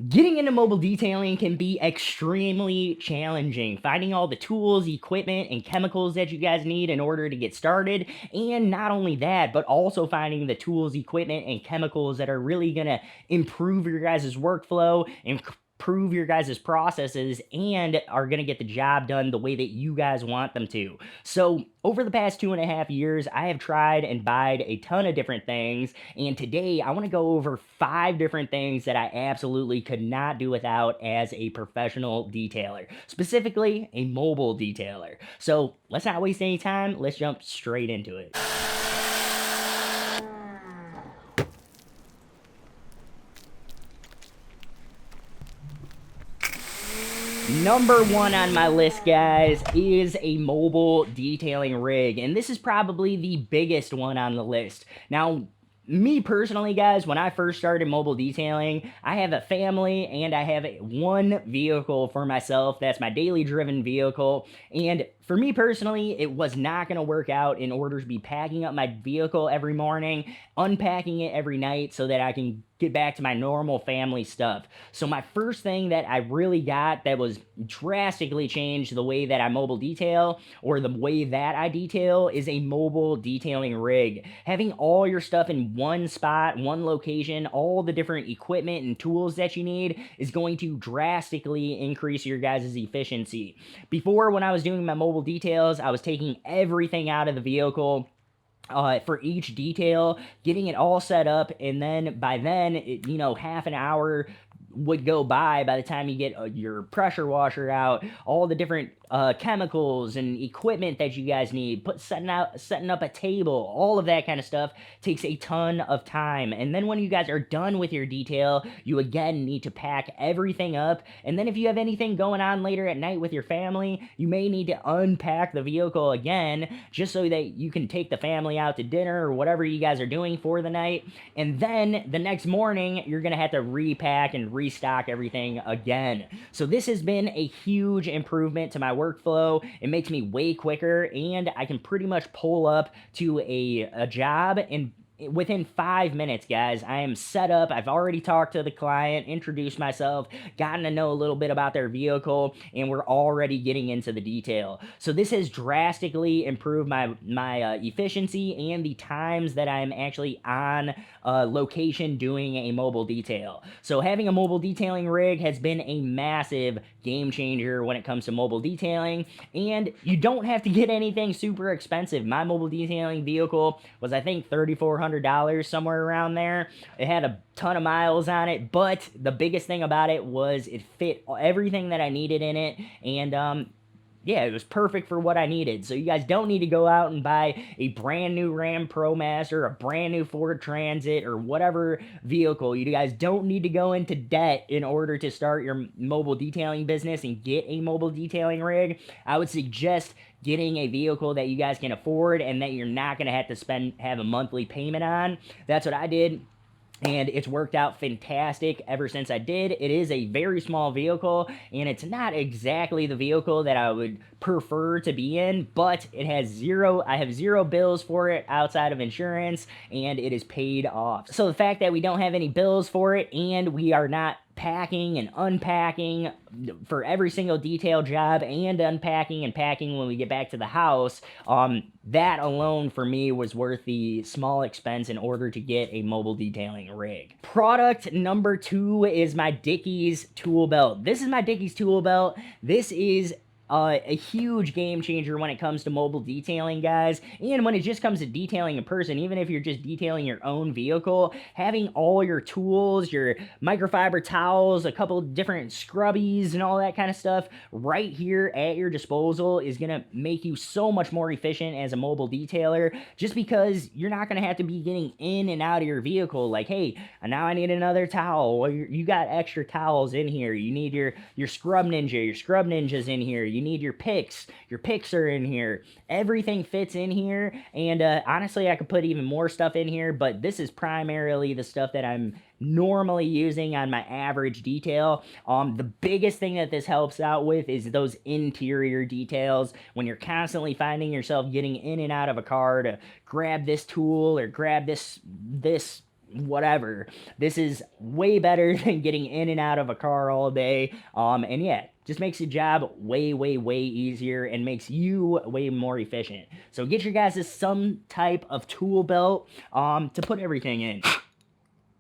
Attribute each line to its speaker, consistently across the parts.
Speaker 1: Getting into mobile detailing can be extremely challenging. Finding all the tools, equipment, and chemicals that you guys need in order to get started. And not only that, but also finding the tools, equipment, and chemicals that are really going to improve your guys' workflow, improve your guys' processes, and are going to get the job done the way that you guys want them to. So, over the past 2.5 years, I have tried and buyed a ton of different things, and today I want to go over 5 different things that I absolutely could not do without as a professional detailer, specifically a mobile detailer. So let's not waste any time, let's jump straight into it. Number one on my list, guys, is a mobile detailing rig, and this is probably the biggest one on the list. Now, me personally, guys, when I first started mobile detailing, I have a family and I have one vehicle for myself. That's my daily driven vehicle. And for me personally, it was not going to work out in order to be packing up my vehicle every morning, unpacking it every night so that I can get back to my normal family stuff. So my first thing that I really got that was drastically changed the way that I mobile detail or the way that I detail is a mobile detailing rig. Having all your stuff in one spot, one location, all the different equipment and tools that you need is going to drastically increase your guys' efficiency. Before, when I was doing my mobile details, I was taking everything out of the vehicle for each detail, getting it all set up, and then by then, half an hour would go by the time you get your pressure washer out, all the different chemicals and equipment that you guys need, setting up a table, all of that kind of stuff takes a ton of time. And then when you guys are done with your detail, you again need to pack everything up. And then if you have anything going on later at night with your family, you may need to unpack the vehicle again just so that you can take the family out to dinner or whatever you guys are doing for the night. And then the next morning, you're going to have to repack and restock everything again. So this has been a huge improvement to my workflow. It makes me way quicker, and I can pretty much pull up to a job and within 5 minutes, guys, I am set up. I've already talked to the client, introduced myself, gotten to know a little bit about their vehicle, and we're already getting into the detail. So this has drastically improved my efficiency and the times that I'm actually on location doing a mobile detail. So having a mobile detailing rig has been a massive game changer when it comes to mobile detailing, and you don't have to get anything super expensive. My mobile detailing vehicle was, I think, $3,400, somewhere around there. It had a ton of miles on it, but the biggest thing about it was it fit everything that I needed in it, and yeah, it was perfect for what I needed. So you guys don't need to go out and buy a brand new Ram ProMaster, a brand new Ford Transit, or whatever vehicle. You guys don't need to go into debt in order to start your mobile detailing business and get a mobile detailing rig. I would suggest getting a vehicle that you guys can afford and that you're not going to have to have a monthly payment on. That's what I did, and it's worked out fantastic ever since I did. It is a very small vehicle, and it's not exactly the vehicle that I would prefer to be in, but I have zero bills for it outside of insurance, and it is paid off. So the fact that we don't have any bills for it, and we are not packing and unpacking for every single detail job and unpacking and packing when we get back to the house, that alone for me was worth the small expense in order to get a mobile detailing rig. Product number 2 is my Dickies tool belt. This is my Dickies tool belt. This is a huge game changer when it comes to mobile detailing, guys, and when it just comes to detailing a person. Even if you're just detailing your own vehicle, having all your tools, your microfiber towels, a couple different scrubbies and all that kind of stuff right here at your disposal is going to make you so much more efficient as a mobile detailer, just because you're not going to have to be getting in and out of your vehicle like, hey, now I need another towel. Well, you got extra towels in here. You need your scrub ninja's in here. You need your picks are in here. Everything fits in here, and honestly, I could put even more stuff in here, but this is primarily the stuff that I'm normally using on my average detail. The biggest thing that this helps out with is those interior details. When you're constantly finding yourself getting in and out of a car to grab this tool or grab this whatever. This is way better than getting in and out of a car all day. And yeah, just makes the job way, way, way easier and makes you way more efficient. So get your guys some type of tool belt to put everything in.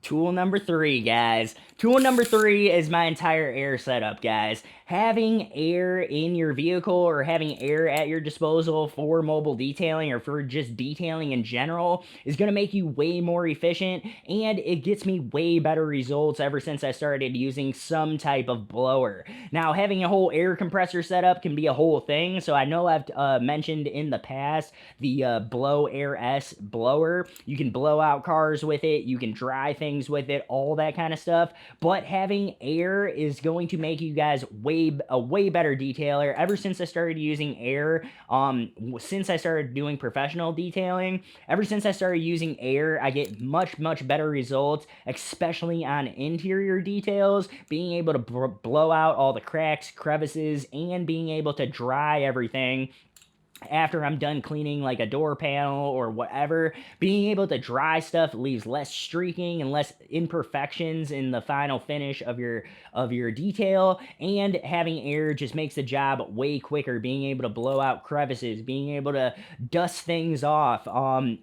Speaker 1: Tool number 3, guys. Tool number 3 is my entire air setup, guys. Having air in your vehicle or having air at your disposal for mobile detailing or for just detailing in general is going to make you way more efficient, and it gets me way better results ever since I started using some type of blower. Now, having a whole air compressor setup can be a whole thing, so I know I've mentioned in the past the Blow Air S blower. You can blow out cars with it, you can dry things with it, all that kind of stuff, but having air is going to make you guys a way better detailer. Ever since I started using air, since I started doing professional detailing, ever since I started using air, I get much better results, especially on interior details, being able to blow out all the cracks, crevices, and being able to dry everything after I'm done cleaning like a door panel or whatever. Being able to dry stuff leaves less streaking and less imperfections in the final finish of your detail, and having air just makes the job way quicker. Being able to blow out crevices, being able to dust things off,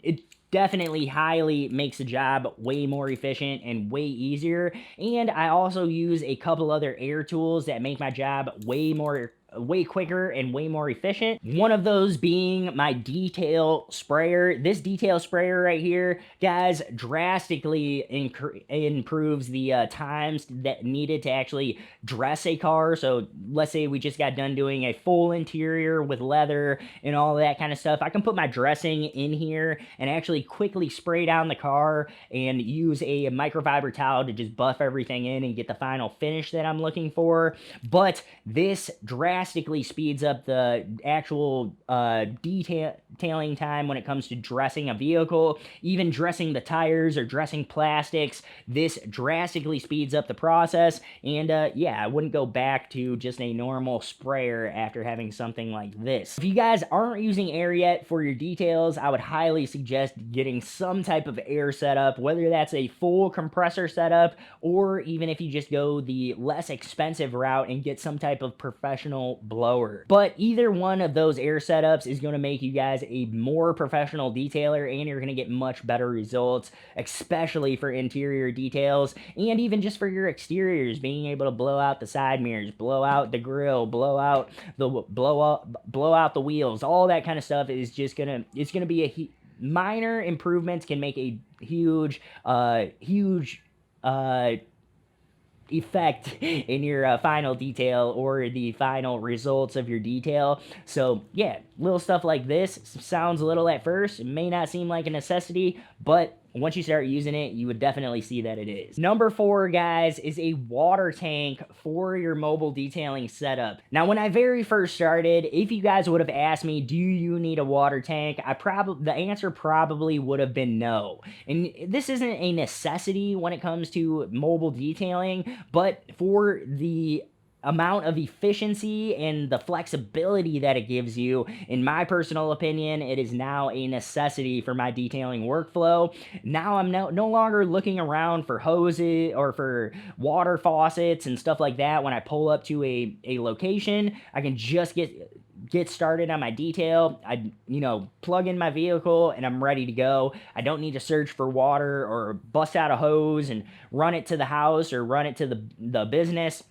Speaker 1: it definitely highly makes the job way more efficient and way easier. And I also use a couple other air tools that make my job way quicker and way more efficient. One of those being my detail sprayer. This detail sprayer right here, guys, drastically improves the times that needed to actually dress a car. So let's say we just got done doing a full interior with leather and all that kind of stuff. I can put my dressing in here and actually quickly spray down the car and use a microfiber towel to just buff everything in and get the final finish that I'm looking for. But this drastically speeds up the actual detailing time when it comes to dressing a vehicle, even dressing the tires or dressing plastics. This drastically speeds up the process, and yeah, I wouldn't go back to just a normal sprayer after having something like this. If you guys aren't using air yet for your details, I would highly suggest getting some type of air setup, whether that's a full compressor setup or even if you just go the less expensive route and get some type of professional blower. But either one of those air setups is going to make you guys a more professional detailer, and you're going to get much better results, especially for interior details and even just for your exteriors. Being able to blow out the side mirrors, blow out the grill, blow out the wheels, all that kind of stuff is just gonna be a minor improvements can make a huge effect in your final detail or the final results of your detail. So yeah, little stuff like this sounds little at first. It may not seem like a necessity, but once you start using it, you would definitely see that it is. Number 4, guys, is a water tank for your mobile detailing setup. Now, when I very first started, if you guys would have asked me, do you need a water tank? The answer probably would have been no. And this isn't a necessity when it comes to mobile detailing, but for the amount of efficiency and the flexibility that it gives you, in my personal opinion, it is now a necessity for my detailing workflow. Now I'm no longer looking around for hoses or for water faucets and stuff like that. When I pull up to a location, I can just get started on my detail. I plug in my vehicle and I'm ready to go. I don't need to search for water or bust out a hose and run it to the house or run it to the business.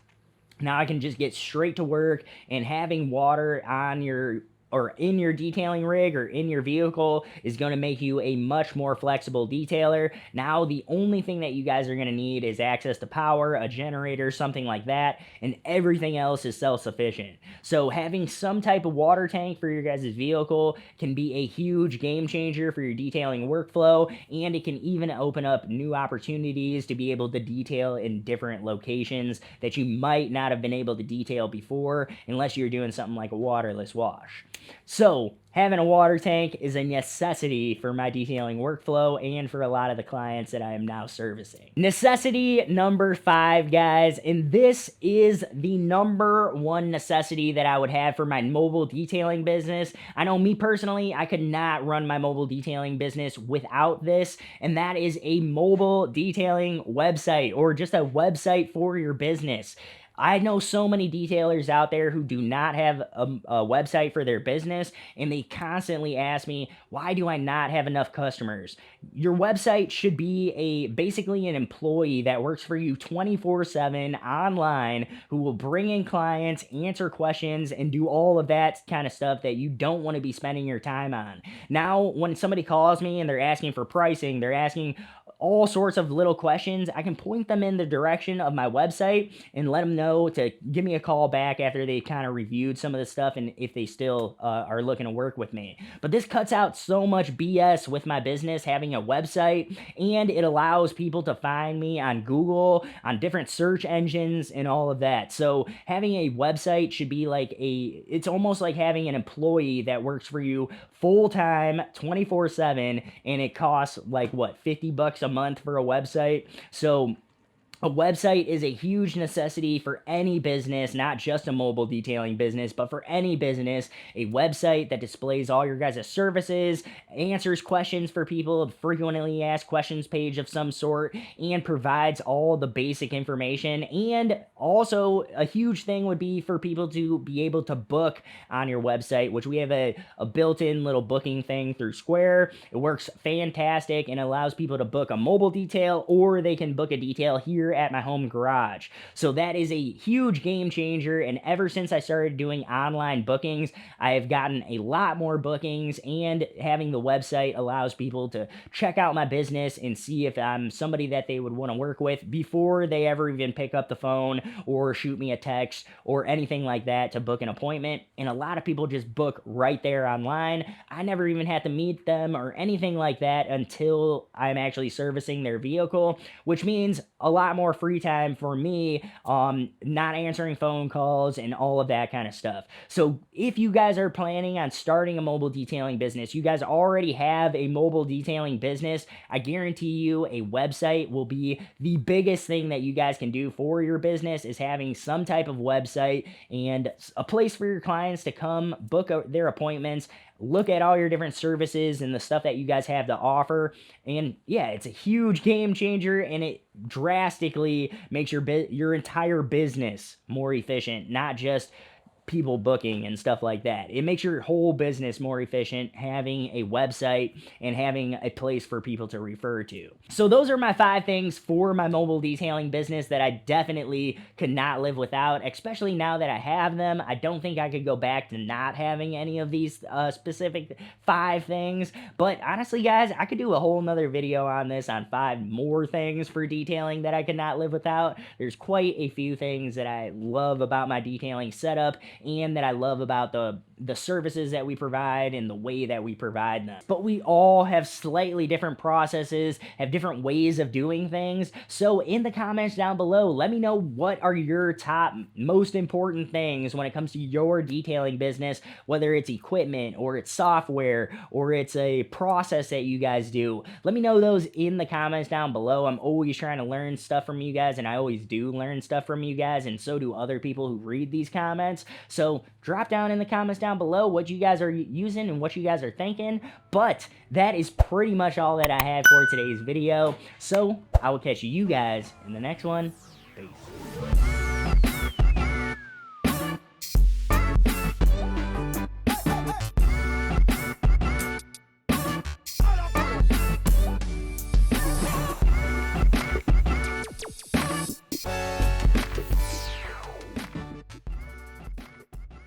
Speaker 1: Now I can just get straight to work, and having water on your or in your detailing rig or in your vehicle is going to make you a much more flexible detailer. Now the only thing that you guys are going to need is access to power, a generator, something like that, and everything else is self-sufficient. So having some type of water tank for your guys' vehicle can be a huge game changer for your detailing workflow, and it can even open up new opportunities to be able to detail in different locations that you might not have been able to detail before unless you're doing something like a waterless wash. So, having a water tank is a necessity for my detailing workflow and for a lot of the clients that I am now servicing. Necessity number 5, guys, and this is the number one necessity that I would have for my mobile detailing business. I know me personally, I could not run my mobile detailing business without this, and that is a mobile detailing website, or just a website for your business. I know so many detailers out there who do not have a website for their business, and they constantly ask me, why do I not have enough customers? Your website should be basically an employee that works for you 24/7 online, who will bring in clients, answer questions, and do all of that kind of stuff that you don't want to be spending your time on. Now, when somebody calls me and they're asking for pricing, they're asking all sorts of little questions, I can point them in the direction of my website and let them know to give me a call back after they kind of reviewed some of the stuff, and if they still are looking to work with me. But this cuts out so much BS with my business, having a website, and it allows people to find me on Google, on different search engines, and all of that. So having a website should be like it's almost like having an employee that works for you full time 24/7, and it costs like what, $50 a month for a website. So a website is a huge necessity for any business, not just a mobile detailing business, but for any business. A website that displays all your guys' services, answers questions for people, a frequently asked questions page of some sort, and provides all the basic information. And also, a huge thing would be for people to be able to book on your website, which we have a built-in little booking thing through Square. It works fantastic and allows people to book a mobile detail, or they can book a detail here at my home garage. So that is a huge game changer, and ever since I started doing online bookings, I have gotten a lot more bookings, and having the website allows people to check out my business and see if I'm somebody that they would want to work with before they ever even pick up the phone or shoot me a text or anything like that to book an appointment. And a lot of people just book right there online. I never even had to meet them or anything like that until I'm actually servicing their vehicle, which means a lot more free time for me, not answering phone calls and all of that kind of stuff. So if you guys are planning on starting a mobile detailing business, you guys already have a mobile detailing business, I guarantee you a website will be the biggest thing that you guys can do for your business, is having some type of website and a place for your clients to come book their appointments, look at all your different services and the stuff that you guys have to offer. And yeah, it's a huge game changer, and it drastically makes your entire business more efficient, not just people booking and stuff like that. It makes your whole business more efficient, having a website and having a place for people to refer to. So those are my 5 things for my mobile detailing business that I definitely could not live without, especially now that I have them. I don't think I could go back to not having any of these specific 5 things. But honestly, guys, I could do a whole nother video on this, on 5 more things for detailing that I could not live without. There's quite a few things that I love about my detailing setup, and that I love about the services that we provide and the way that we provide them. But we all have slightly different processes, have different ways of doing things. So in the comments down below, let me know what are your top most important things when it comes to your detailing business, whether it's equipment or it's software or it's a process that you guys do. Let me know those in the comments down below. I'm always trying to learn stuff from you guys, and I always do learn stuff from you guys, and so do other people who read these comments. So drop down in the comments down below what you guys are using and what you guys are thinking. But that is pretty much all that I had for today's video. So I will catch you guys in the next one. Peace.